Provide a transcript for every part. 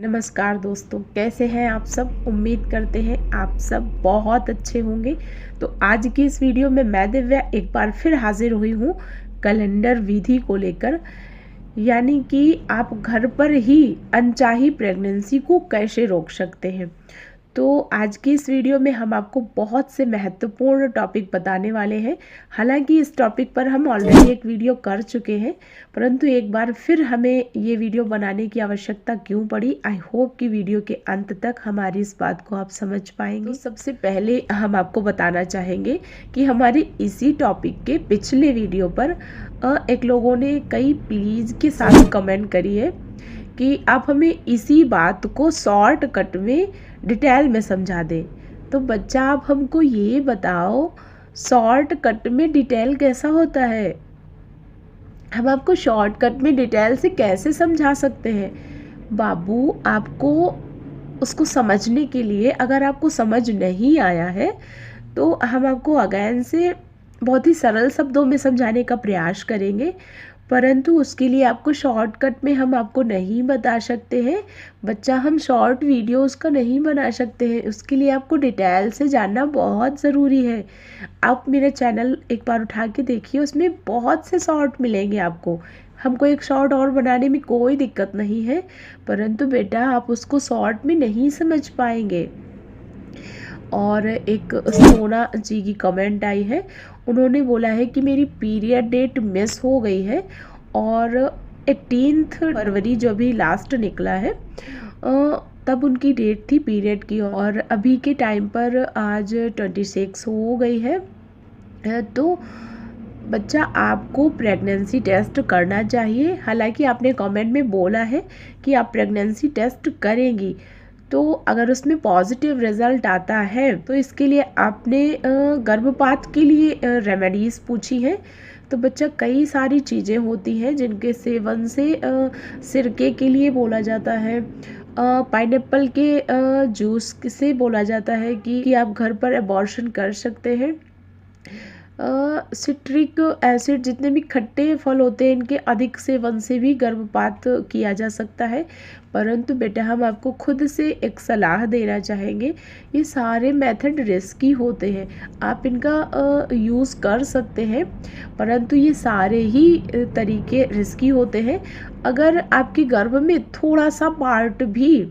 नमस्कार दोस्तों, कैसे हैं आप सब। उम्मीद करते हैं आप सब बहुत अच्छे होंगे। तो आज की इस वीडियो में मैं दिव्या एक बार फिर हाजिर हुई हूँ कैलेंडर विधि को लेकर, यानी कि आप घर पर ही अनचाही प्रेगनेंसी को कैसे रोक सकते हैं। तो आज की इस वीडियो में हम आपको बहुत से महत्वपूर्ण टॉपिक बताने वाले हैं। हालांकि इस टॉपिक पर हम ऑलरेडी एक वीडियो कर चुके हैं, परंतु एक बार फिर हमें ये वीडियो बनाने की आवश्यकता क्यों पड़ी। आई होप कि वीडियो के अंत तक हमारी इस बात को आप समझ पाएंगे। तो सबसे पहले हम आपको बताना चाहेंगे कि हमारे इसी टॉपिक के पिछले वीडियो पर एक लोगों ने कई प्लीज़ के साथ कमेंट करी है कि आप हमें इसी बात को शॉर्टकट में डिटेल में समझा दें। तो बच्चा, आप हमको ये बताओ, शॉर्टकट में डिटेल कैसा होता है। हम आपको शॉर्टकट में डिटेल से कैसे समझा सकते हैं। बाबू, आपको उसको समझने के लिए, अगर आपको समझ नहीं आया है तो हम आपको अगेन से बहुत ही सरल शब्दों में समझाने का प्रयास करेंगे, परंतु उसके लिए आपको शॉर्टकट में हम आपको नहीं बता सकते हैं। बच्चा, हम शॉर्ट वीडियोस का नहीं बना सकते हैं, उसके लिए आपको डिटेल से जानना बहुत ज़रूरी है। आप मेरा चैनल एक बार उठा के देखिए, उसमें बहुत से शॉर्ट मिलेंगे आपको। हमको एक शॉर्ट और बनाने में कोई दिक्कत नहीं है, परंतु बेटा आप उसको शॉर्ट में नहीं समझ पाएंगे। और एक सोना जी की कमेंट आई है, उन्होंने बोला है कि मेरी पीरियड डेट मिस हो गई है और 18 फरवरी जो भी लास्ट निकला है तब उनकी डेट थी पीरियड की, और अभी के टाइम पर आज 26 हो गई है। तो बच्चा, आपको प्रेगनेंसी टेस्ट करना चाहिए। हालांकि आपने कमेंट में बोला है कि आप प्रेगनेंसी टेस्ट करेंगी, तो अगर उसमें पॉजिटिव रिजल्ट आता है तो इसके लिए आपने गर्भपात के लिए रेमेडीज़ पूछी हैं। तो बच्चा, कई सारी चीज़ें होती हैं जिनके सेवन से सिरके के लिए बोला जाता है, पाइनएप्पल के जूस से बोला जाता है कि आप घर पर अबॉर्शन कर सकते हैं। सिट्रिक एसिड, जितने भी खट्टे फल होते हैं, इनके अधिक सेवन से भी गर्भपात किया जा सकता है। परंतु बेटा, हम आपको खुद से एक सलाह देना चाहेंगे, ये सारे मेथड रिस्की होते हैं। आप इनका यूज़ कर सकते हैं, परंतु ये सारे ही तरीके रिस्की होते हैं। अगर आपके गर्भ में थोड़ा सा पार्ट भी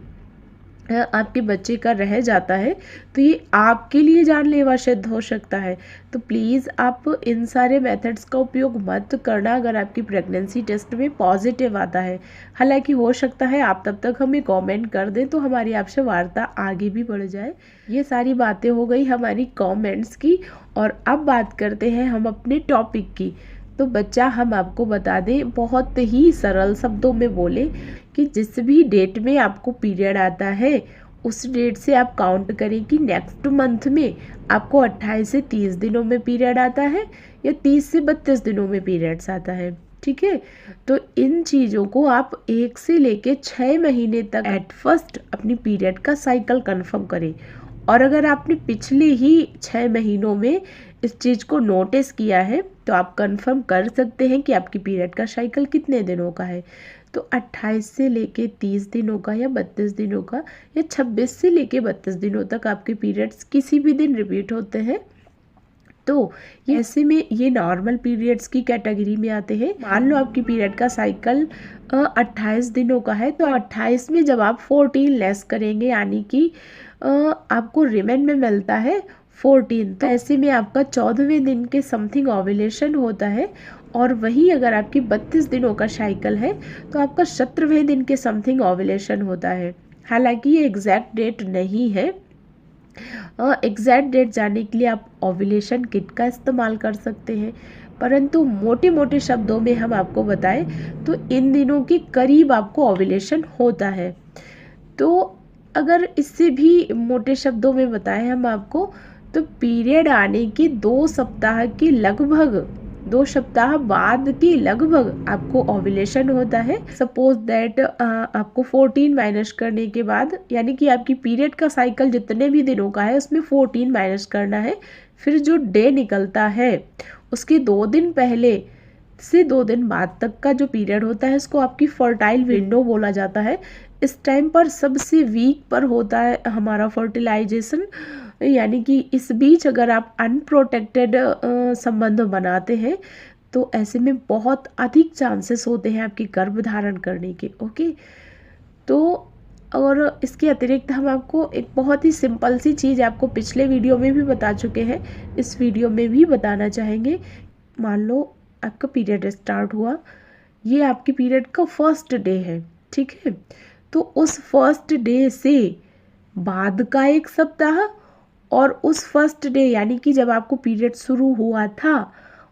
आपके बच्चे का रह जाता है तो ये आपके लिए जानलेवा सिद्ध हो सकता है। तो प्लीज़ आप इन सारे मेथड्स का उपयोग मत करना अगर आपकी प्रेगनेंसी टेस्ट में पॉजिटिव आता है। हालांकि हो सकता है आप तब तक हमें कमेंट कर दें तो हमारी आपसे वार्ता आगे भी बढ़ जाए। ये सारी बातें हो गई हमारी कमेंट्स की, और अब बात करते हैं हम अपने टॉपिक की। तो बच्चा, हम आपको बता दें, बहुत ही सरल शब्दों में बोले कि जिस भी डेट में आपको पीरियड आता है उस डेट से आप काउंट करें कि नेक्स्ट मंथ में आपको 28 से 30 दिनों में पीरियड आता है या 30 से 32 दिनों में पीरियड्स आता है। ठीक है, तो इन चीज़ों को आप 1 से लेके 6 महीने तक एट फर्स्ट अपनी पीरियड का साइकिल कंफर्म करें। और अगर आपने पिछले ही 6 महीनों में इस चीज़ को नोटिस किया है तो आप कंफर्म कर सकते हैं कि आपकी पीरियड का साइकिल कितने दिनों का है। तो 28 से लेके 30 दिनों का या 32 दिनों का या 26 से लेके 32 दिनों तक आपके पीरियड्स किसी भी दिन रिपीट होते हैं। तो ऐसे में ये नॉर्मल पीरियड्स की कैटेगरी में आते हैं। मान लो आपकी पीरियड का साइकिल 28 दिनों का है, तो 28 में जब आप 14 लेस करेंगे, यानी कि आपको रिमेन में मिलता है 14, तो ऐसे में आपका 14वें दिन के समथिंग ओव्यूलेशन होता है। और वहीं अगर आपकी 32 दिनों का साइकिल है तो आपका 17वें दिन के समथिंग ओव्यूलेशन होता है। हालांकि ये एग्जैक्ट डेट नहीं है। एग्जैक्ट डेट जानने के लिए आप ओव्यूलेशन किट का इस्तेमाल कर सकते हैं, परंतु मोटे मोटे शब्दों में हम आपको बताएं तो इन दिनों के करीब आपको ओव्यूलेशन होता है। तो अगर इससे भी मोटे शब्दों में बताएं हम आपको, तो पीरियड आने के 2 सप्ताह के लगभग 2 सप्ताह बाद के लगभग आपको ओव्यूलेशन होता है। सपोज दैट आपको 14 माइनस करने के बाद, यानी कि आपकी पीरियड का साइकिल जितने भी दिनों का है उसमें 14 माइनस करना है। फिर जो डे निकलता है उसके 2 दिन पहले से 2 दिन बाद तक का जो पीरियड होता है इसको आपकी फर्टाइल विंडो बोला जाता है। इस टाइम पर सबसे वीक पर होता है हमारा फर्टिलाइजेशन, यानी कि इस बीच अगर आप अनप्रोटेक्टेड संबंध बनाते हैं तो ऐसे में बहुत अधिक चांसेस होते हैं आपकी गर्भ धारण करने के। ओके, तो और इसके अतिरिक्त हम आपको एक बहुत ही सिंपल सी चीज़ आपको पिछले वीडियो में भी बता चुके हैं, इस वीडियो में भी बताना चाहेंगे। मान लो आपका पीरियड स्टार्ट हुआ, ये आपके पीरियड का फर्स्ट डे है, ठीक है, तो उस फर्स्ट डे से बाद का एक सप्ताह और उस फर्स्ट डे यानी कि जब आपको पीरियड शुरू हुआ था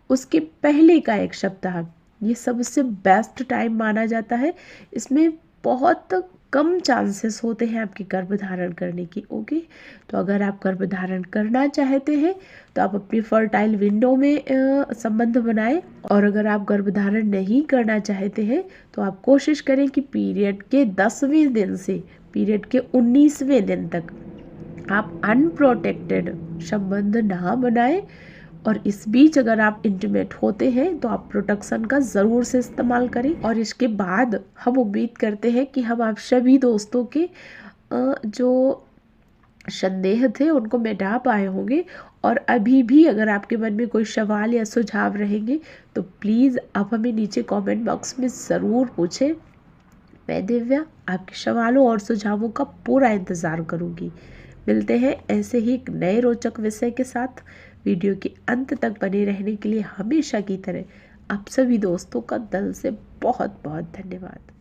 उसके पहले का एक सप्ताह, ये सबसे बेस्ट टाइम माना जाता है। इसमें बहुत कम चांसेस होते हैं आपकी गर्भ धारण करने की। ओके, तो अगर आप गर्भ धारण करना चाहते हैं तो आप अपनी फर्टाइल विंडो में संबंध बनाएं, और अगर आप गर्भ धारण नहीं करना चाहते हैं तो आप कोशिश करें कि पीरियड के 10वें दिन से पीरियड के 19वें दिन तक आप अनप्रोटेक्टेड संबंध ना बनाएं, और इस बीच अगर आप इंटीमेट होते हैं तो आप प्रोटेक्शन का ज़रूर से इस्तेमाल करें। और इसके बाद हम उम्मीद करते हैं कि हम आप सभी दोस्तों के जो संदेह थे उनको मिटा पाए होंगे, और अभी भी अगर आपके मन में कोई सवाल या सुझाव रहेंगे तो प्लीज़ आप हमें नीचे कमेंट बॉक्स में ज़रूर पूछें। मैं दिव्या आपके सवालों और सुझावों का पूरा इंतज़ार करूँगी। मिलते हैं ऐसे ही एक नए रोचक विषय के साथ। वीडियो के अंत तक बने रहने के लिए हमेशा की तरह आप सभी दोस्तों का दिल से बहुत बहुत धन्यवाद।